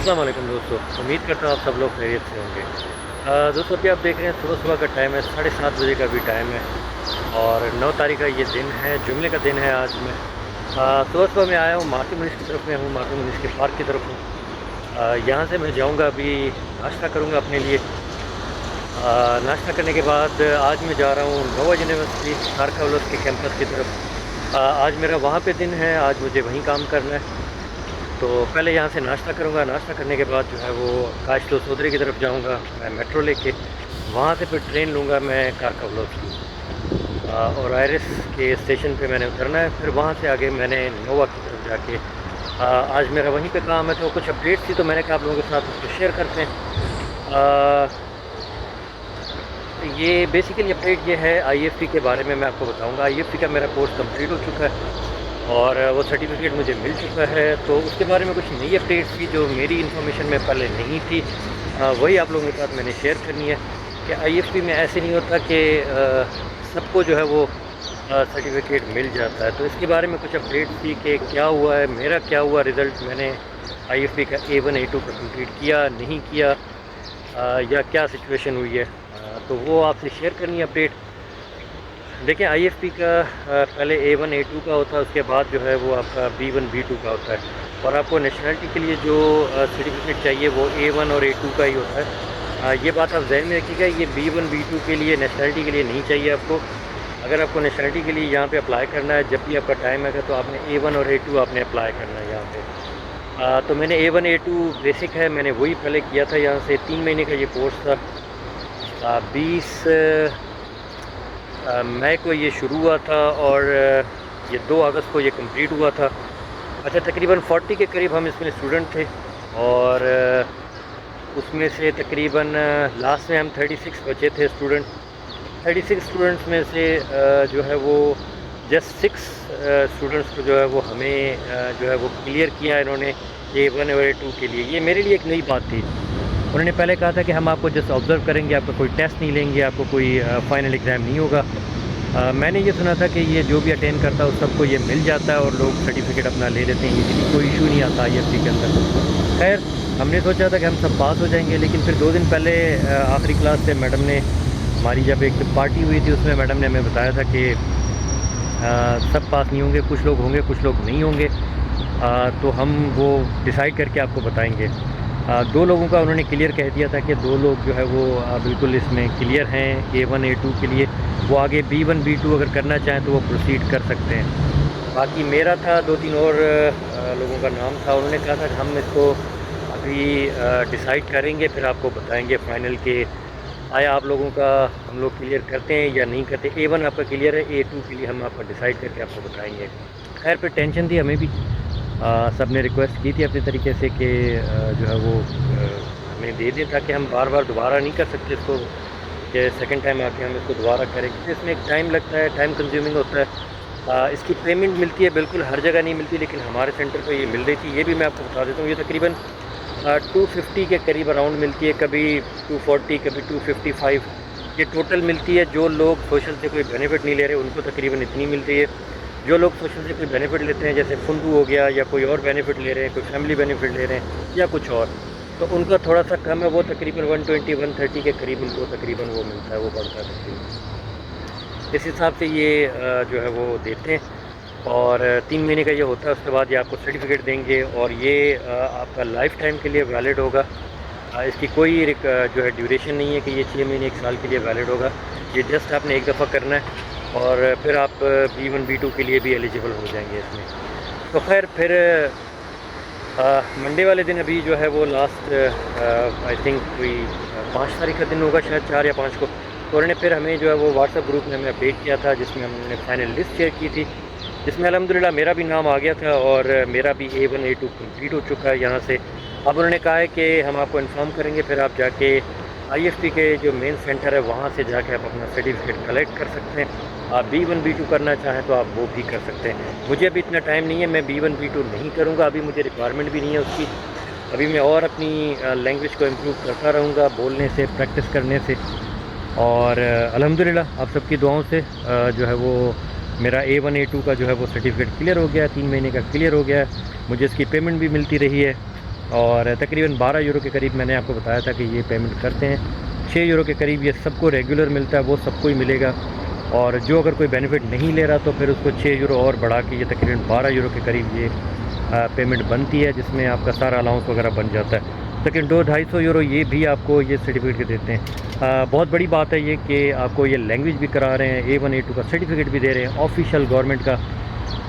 अस्सलाम वालेकुम दोस्तों, उम्मीद करता हूँ आप सब लोग खैरियत से होंगे। दोस्तों अभी आप देख रहे हैं सुबह-सुबह का टाइम है, 7:30 बजे का भी टाइम है और 9 तारीख का ये दिन है, जुम्मे का दिन है आज मैं। सुबह-सुबह मैं आया हूँ मार्केट मुनीस की तरफ में हूँ, मार्केट मुनीस के पार्क की तरफ हूँ। यहाँ से मैं जाऊँगा अभी नाश्ता करूँगा अपने लिए। नाश्ता करने के बाद आज मैं जा रहा हूँ नोवा यूनिवर्सिटी कारखावलोस के कैंपस की तरफ। आज मेरा वहाँ पे दिन है, आज मुझे वहीं काम करना है। तो पहले यहाँ से नाश्ता करूँगा, नाश्ता करने के बाद जो है वो काशलो सोदरे की तरफ जाऊँगा मैं मेट्रो लेके। वहाँ से फिर ट्रेन लूँगा मैं कारखावलोस की। और आयरिस के स्टेशन पे मैंने उतरना है, फिर वहाँ से आगे मैंने नोवा की तरफ जाके आज मेरा वहीं पे काम है, तो कुछ अपडेट्स थी तो मैंने कहा आप लोगों के साथ उसको शेयर करते हैं। ये बेसिकली अपडेट ये है आईएफपी के बारे में मैं आपको बताऊँगा। आईएफपी का मेरा कोर्स कंप्लीट हो चुका है और वो सर्टिफिकेट मुझे मिल चुका है, तो उसके बारे में कुछ नई अपडेट्स थी जो मेरी इन्फॉर्मेशन में पहले नहीं थी। वही आप लोगों के साथ मैंने शेयर करनी है कि आईएफपी में ऐसे नहीं होता कि सबको जो है वो सर्टिफिकेट मिल जाता है। तो इसके बारे में कुछ अपडेट्स थी कि क्या हुआ है, मेरा क्या हुआ रिज़ल्ट, मैंने आईएफपी का A1 A2 का कंप्लीट किया नहीं किया, या क्या सिचुएशन हुई है। तो वो आपसे शेयर करनी है अपडेट। देखिए आईएफपी का पहले A1 A2 का होता है, उसके बाद जो है वो आपका B1 B2 का होता है और आपको नेशनलिटी के लिए जो सर्टिफिकेट चाहिए वो A1 और A2 का ही होता है। ये बात आप जहन में रखिएगा, ये B1 B2 के लिए नेशनलिटी के लिए नहीं चाहिए आपको। अगर आपको नेशनलिटी के लिए यहाँ पे अप्लाई करना है, जब भी आपका टाइम है तो आपने A1 और A2 आपने अप्लाई करना है यहाँ पे। तो मैंने A1 A2 बेसिक है, मैंने वही पहले किया था। यहाँ से 3 महीने का ये कोर्स था। 20 मई को ये शुरू हुआ था और ये 2 अगस्त को ये कंप्लीट हुआ था। अच्छा, तकरीबन 40 के करीब हम इसमें स्टूडेंट थे और उसमें से तकरीबन लास्ट में हम 36 बचे थे स्टूडेंट। 36 स्टूडेंट्स में से जो है वो जस्ट 6 स्टूडेंट्स को जो है वो हमें जो है वो क्लियर किया इन्होंने A1 और A2 के लिए। ये मेरे लिए एक नई बात थी। उन्होंने पहले कहा था कि हम आपको जस्ट ऑब्ज़र्व करेंगे, आपका कोई टेस्ट नहीं लेंगे, आपको कोई फ़ाइनल एग्ज़ाम नहीं होगा। मैंने ये सुना था कि ये जो भी अटेंड करता है उस सबको ये मिल जाता है और लोग सर्टिफिकेट अपना ले लेते हैं, इजीली, कोई इशू नहीं आता आईएफपी के अंदर। खैर, हमने सोचा था कि हम सब पास हो जाएंगे, लेकिन फिर 2 दिन पहले आखिरी क्लास से मैडम ने हमारी जब एक पार्टी हुई थी उसमें मैडम ने हमें बताया था कि सब पास नहीं होंगे, कुछ लोग होंगे कुछ लोग नहीं होंगे। तो हम वो डिसाइड करके आपको बताएंगे। 2 लोगों का उन्होंने क्लियर कह दिया था कि 2 लोग जो है वो बिल्कुल इसमें क्लियर हैं A1 A2 के लिए। वो आगे B1 B2 अगर करना चाहें तो वो प्रोसीड कर सकते हैं। बाकी मेरा था, 2-3 और लोगों का नाम था। उन्होंने कहा था कि हम इसको अभी डिसाइड करेंगे, फिर आपको बताएंगे फ़ाइनल के आया आप लोगों का हम लोग क्लियर करते हैं या नहीं करते। A1 आपका क्लियर है, A2 के लिए हम आपका डिसाइड करके आपको बताएंगे। खैर, फिर टेंशन थी हमें भी। सब ने रिक्वेस्ट की थी अपने तरीके से कि जो है वो हमें दे दें, ताकि हम बार बार दोबारा नहीं कर सकते इसको कि सेकंड टाइम आके हम इसको दोबारा करें, क्योंकि इसमें एक टाइम लगता है, टाइम कंज्यूमिंग होता है। इसकी पेमेंट मिलती है, बिल्कुल हर जगह नहीं मिलती, लेकिन हमारे सेंटर पे ये मिल रही थी। ये भी मैं आपको बता देता हूँ, ये तकरीबन 250 के करीब अराउंड मिलती है, कभी 240, कभी 255 ये टोटल मिलती है। जो लोग सोशल से कोई बेनिफिट नहीं ले रहे उनको तकरीबन इतनी मिल रही है। जो लोग सोशल से कोई बेनिफिट लेते हैं, जैसे फंडू हो गया या कोई और बेनिफिट ले रहे हैं, कोई फैमिली बेनिफिट ले रहे हैं या कुछ और, तो उनका थोड़ा सा कम है। वो तकरीबन 120-130 के करीब उनको तकरीबन वो मिलता है, वो बढ़ता है तकरीबन। इस हिसाब से ये जो है वो देते हैं और 3 महीने का ये होता है। उसके बाद ये आपको सर्टिफिकेट देंगे और ये आपका लाइफ टाइम के लिए वैलिड होगा। इसकी कोई जो है ड्यूरेशन नहीं है कि ये 6 महीने 1 साल के लिए वैलिड होगा। ये जस्ट आपने एक दफ़ा करना है और फिर आप B1 B2 के लिए भी एलिजिबल हो जाएंगे इसमें। तो खैर, फिर मंडे वाले दिन अभी जो है वो लास्ट आई थिंक कोई 5 तारीख का दिन होगा शायद, 4 या 5 को। तो उन्होंने फिर हमें जो है वो व्हाट्सएप ग्रुप में हमें अपडेट किया था, जिसमें हमने फाइनल लिस्ट शेयर की थी, जिसमें अल्हम्दुलिल्लाह मेरा भी नाम आ गया था और मेरा भी A1 A2 कंप्लीट हो चुका है यहाँ से। अब उन्होंने कहा है कि हम आपको इन्फॉर्म करेंगे, फिर आप जाके आईएफपी के जो मेन सेंटर है वहाँ से जाके आप अपना सर्टिफिकेट कलेक्ट कर सकते हैं। आप B1 B2 करना चाहें तो आप वो भी कर सकते हैं। मुझे अभी इतना टाइम नहीं है, मैं B1 B2 नहीं करूँगा, अभी मुझे रिक्वायरमेंट भी नहीं है उसकी। अभी मैं और अपनी लैंग्वेज को इम्प्रूव करता रहूँगा, बोलने से, प्रैक्टिस करने से। और अल्हम्दुलिल्लाह आप सबकी दुआओं से जो है वो मेरा A1 A2 का जो है वो सर्टिफिकेट क्लियर हो गया है, 3 महीने का क्लियर हो गया है। मुझे इसकी पेमेंट भी मिलती रही है और तकरीबन 12 यूरो के करीब मैंने आपको बताया था कि ये पेमेंट करते हैं। 6 यूरो के करीब ये सबको रेगुलर मिलता है, वो सबको ही मिलेगा। और जो अगर कोई बेनिफिट नहीं ले रहा तो फिर उसको 6 यूरो और बढ़ा के ये तकरीबन 12 यूरो के करीब ये पेमेंट बनती है, जिसमें आपका सारा अलाउंस वगैरह बन जाता है। लेकिन 200-250 यूरो ये भी आपको ये सर्टिफिकेट के देते हैं। बहुत बड़ी बात है ये कि आपको ये लैंग्वेज भी करा रहे हैं, A1 A2 का सर्टिफिकेट भी दे रहे हैं ऑफिशियल गवर्नमेंट का,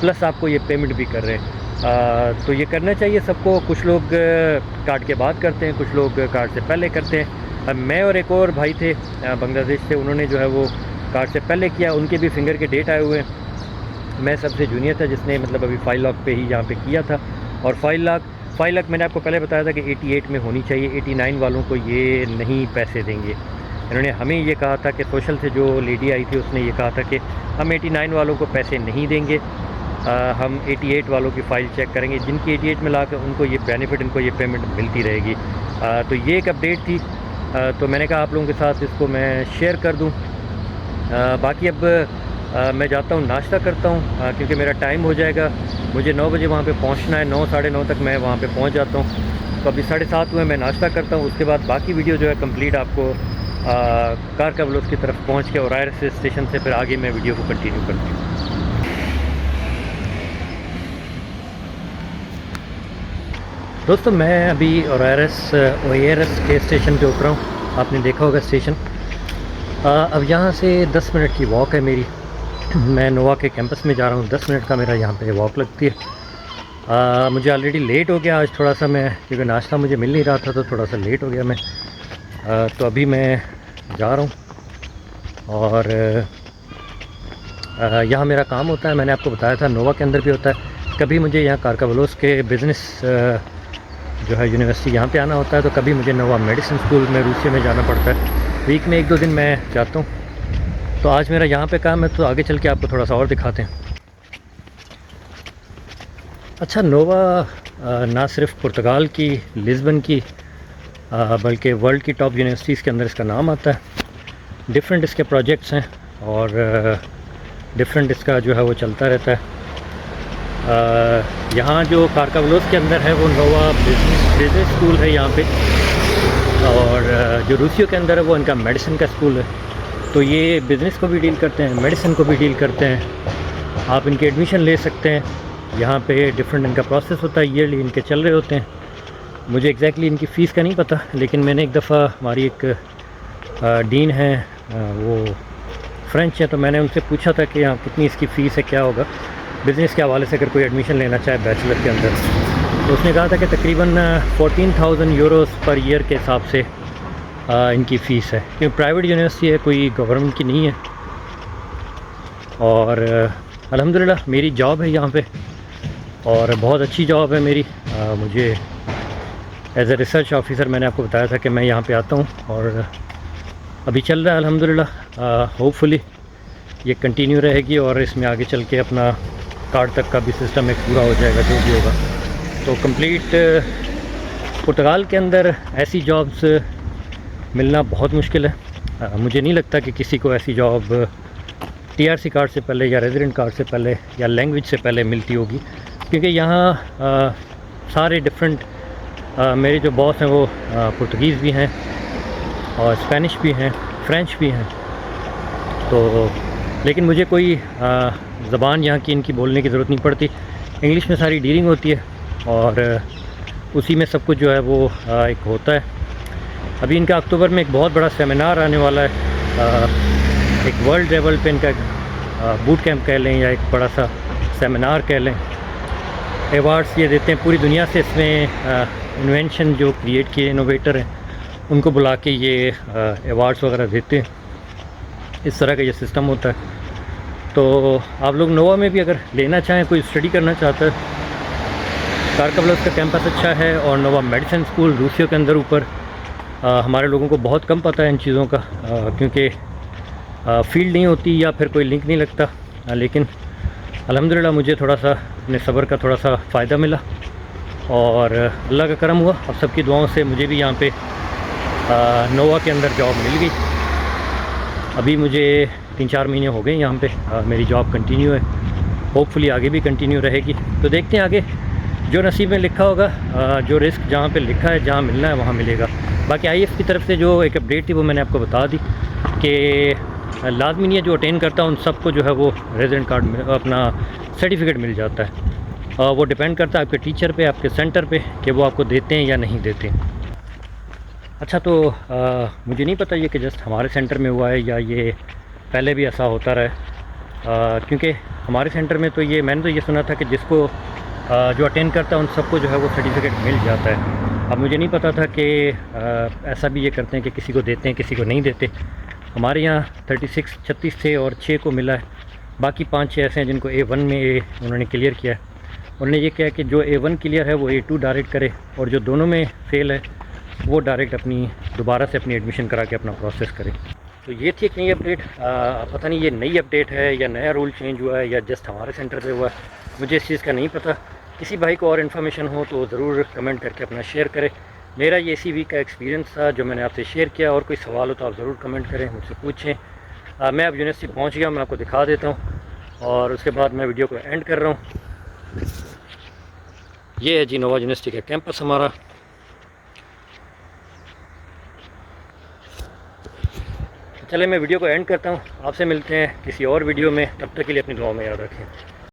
प्लस आपको ये पेमेंट भी कर रहे हैं। तो ये करना चाहिए सबको। कुछ लोग कार्ड के बाद करते हैं, कुछ लोग कार्ड से पहले करते हैं। मैं और एक और भाई थे बांग्लादेश से, उन्होंने जो है वो कार्ड से पहले किया, उनके भी फिंगर के डेट आए हुए हैं। मैं सबसे जूनियर था जिसने मतलब अभी 5 लाख पे ही यहाँ पे किया था। और 5 लाख मैंने आपको पहले बताया था कि 88 में होनी चाहिए, 89 वालों को ये नहीं पैसे देंगे। इन्होंने हमें ये कहा था कि सोशल से जो लेडी आई थी उसने ये कहा था कि हम 89 वालों को पैसे नहीं देंगे, हम 88 वालों की फ़ाइल चेक करेंगे, जिनकी 88 में ला कर उनको ये बेनिफिट, इनको ये पेमेंट मिलती रहेगी। तो ये एक अपडेट थी, तो मैंने कहा आप लोगों के साथ इसको मैं शेयर कर दूँ। बाकी अब मैं जाता हूँ, नाश्ता करता हूँ, क्योंकि मेरा टाइम हो जाएगा, मुझे 9 बजे वहाँ पे पहुँचना है, 9 साढ़े 9 तक मैं वहाँ पे पहुँच जाता हूँ। तो अभी 7:30 हुए, मैं नाश्ता करता हूँ, उसके बाद बाकी वीडियो जो है कंप्लीट आपको कारकावलोस की तरफ पहुँच के ओरायरस स्टेशन से फिर आगे मैं वीडियो को कंटिन्यू करती हूँ। दोस्तों मैं अभी ओरायरस के स्टेशन पे उतरा हूँ, आपने देखा होगा स्टेशन। अब यहाँ से 10 मिनट की वॉक है मेरी। मैं नोवा के कैंपस में जा रहा हूँ, 10 मिनट का मेरा यहाँ पे वॉक लगती है। मुझे ऑलरेडी लेट हो गया आज थोड़ा सा, मैं क्योंकि नाश्ता मुझे मिल नहीं रहा था तो थोड़ा सा लेट हो गया मैं। तो अभी मैं जा रहा हूँ और यहाँ मेरा काम होता है, मैंने आपको बताया था नोवा के अंदर भी होता है। कभी मुझे यहाँ कारकावलोस के बिज़नेस जो है यूनिवर्सिटी यहाँ पे आना होता है, तो कभी मुझे नोवा मेडिसिन स्कूल में रूसिया में जाना पड़ता है। वीक में 1-2 दिन मैं जाता हूँ। तो आज मेरा यहाँ पे काम है, तो आगे चल के आपको थोड़ा सा और दिखाते हैं। अच्छा, नोवा ना सिर्फ पुर्तगाल की लिस्बन की बल्कि वर्ल्ड की टॉप यूनिवर्सिटीज़ के अंदर इसका नाम आता है। डिफरेंट इसके प्रोजेक्ट्स हैं और डिफरेंट इसका जो है वो चलता रहता है। यहाँ जो कारकावलोस के अंदर है वो नोवा बिजनेस स्कूल है यहाँ पे, और जो रूसिया के अंदर है वो इनका मेडिसिन का स्कूल है। तो ये बिज़नेस को भी डील करते हैं, मेडिसिन को भी डील करते हैं। आप इनके एडमिशन ले सकते हैं, यहाँ पे डिफरेंट इनका प्रोसेस होता है, ईयरली इनके चल रहे होते हैं। मुझे एग्जैक्टली इनकी फ़ीस का नहीं पता, लेकिन मैंने एक दफ़ा, हमारी एक डीन है वो फ्रेंच है, तो मैंने उनसे पूछा था कि यहाँ कितनी इसकी फ़ीस है, क्या होगा बिज़नेस के हवाले से अगर कोई एडमिशन लेना चाहे बैचलर के अंदर। तो उसने कहा था कि तकरीबन 14,000 यूरोस पर ईयर के हिसाब से इनकी फ़ीस है, क्योंकि प्राइवेट यूनिवर्सिटी है, कोई गवर्नमेंट की नहीं है। और अल्हम्दुलिल्लाह मेरी जॉब है यहाँ पे, और बहुत अच्छी जॉब है मेरी। मुझे एज ए रिसर्च ऑफिसर, मैंने आपको बताया था कि मैं यहाँ पे आता हूँ, और अभी चल रहा है अल्हम्दुलिल्लाह। होपफुली ये कंटिन्यू रहेगी और इसमें आगे चल के अपना कार्ड तक का भी सिस्टम एक पूरा हो जाएगा, जो भी होगा। तो कंप्लीट पुर्तगाल के अंदर ऐसी जॉब्स मिलना बहुत मुश्किल है। मुझे नहीं लगता कि किसी को ऐसी जॉब TRC कार्ड से पहले या रेजिडेंट कार्ड से पहले या लैंग्वेज से पहले मिलती होगी, क्योंकि यहाँ सारे डिफरेंट मेरे जो बॉस हैं वो पुर्तगीज़ भी हैं और स्पेनिश भी हैं, फ्रेंच भी हैं। तो लेकिन मुझे कोई ज़बान यहाँ की इनकी बोलने की ज़रूरत नहीं पड़ती, इंग्लिश में सारी डीलिंग होती है और उसी में सब कुछ जो है वो एक होता है। अभी इनका अक्टूबर में एक बहुत बड़ा सेमिनार आने वाला है, एक वर्ल्ड लेवल पे इनका बूट कैंप कह लें या एक बड़ा सा सेमिनार कह लें। एवार्ड्स ये देते हैं पूरी दुनिया से, इसमें इन्वेंशन जो क्रिएट किए इनोवेटर हैं उनको बुला के ये एवार्ड्स वगैरह देते हैं। इस तरह का ये सिस्टम होता है। तो आप लोग नोवा में भी अगर लेना चाहें, कोई स्टडी करना चाहता है, कारकावलोस का कैंपस अच्छा है। और नोवा मेडिसिन स्कूल रूसिया के अंदर ऊपर हमारे लोगों को बहुत कम पता है इन चीज़ों का, क्योंकि फील्ड नहीं होती या फिर कोई लिंक नहीं लगता। लेकिन अल्हम्दुलिल्लाह मुझे थोड़ा सा अपने सब्र का थोड़ा सा फ़ायदा मिला और अल्लाह का करम हुआ। अब सबकी दुआओं से मुझे भी यहाँ पे नोवा के अंदर जॉब मिल गई। अभी मुझे 3-4 महीने हो गए यहाँ पे, मेरी जॉब कंटिन्यू है, होपफुली आगे भी कंटिन्यू रहेगी। तो देखते हैं आगे जो नसीब में लिखा होगा, जो रिस्क जहाँ पे लिखा है, जहाँ मिलना है वहाँ मिलेगा। बाकी आईएएफ की तरफ से जो एक अपडेट थी वो मैंने आपको बता दी कि लाजमी नहीं है जो अटेंड करता है उन सबको जो है वो रेजिडेंट कार्ड में अपना सर्टिफिकेट मिल जाता है। वो डिपेंड करता है आपके टीचर पे, आपके सेंटर पे कि वो आपको देते हैं या नहीं देते। अच्छा, तो मुझे नहीं पता ये कि जस्ट हमारे सेंटर में हुआ है या ये पहले भी ऐसा होता रहा है, क्योंकि हमारे सेंटर में तो ये मैंने तो ये सुना था कि जिसको जो अटेंड करता है उन सबको जो है वो सर्टिफिकेट मिल जाता है। अब मुझे नहीं पता था कि ऐसा भी ये करते हैं कि किसी को देते हैं किसी को नहीं देते। हमारे यहाँ 36 थे और 6 को मिला है, बाकी 5-6 ऐसे हैं जिनको A1 में उन्होंने क्लियर किया है। उन्होंने ये किया कि जो A1 क्लियर है वो A2 डायरेक्ट करे और जो दोनों में फ़ेल है वो डायरेक्ट अपनी दोबारा से अपनी एडमिशन करा के अपना प्रोसेस करे। तो ये थी एक नई अपडेट। पता नहीं ये नई अपडेट है या नया रूल चेंज हुआ है या जस्ट हमारे सेंटर पे हुआ है, मुझे इस चीज़ का नहीं पता। किसी भाई को और इन्फॉर्मेशन हो तो ज़रूर कमेंट करके अपना शेयर करें। मेरा ये इसी वीक का एक्सपीरियंस था जो मैंने आपसे शेयर किया। और कोई सवाल हो तो आप ज़रूर कमेंट करें, मुझसे पूछें। मैं अब यूनिवर्सिटी पहुँच गया, मैं आपको दिखा देता हूँ और उसके बाद मैं वीडियो को एंड कर रहा हूँ। ये है जी नोवा यूनिवर्सिटी का कैंपस हमारा। चले मैं वीडियो को एंड करता हूँ, आपसे मिलते हैं किसी और वीडियो में। तब तक के लिए अपनी दुआ में याद रखें।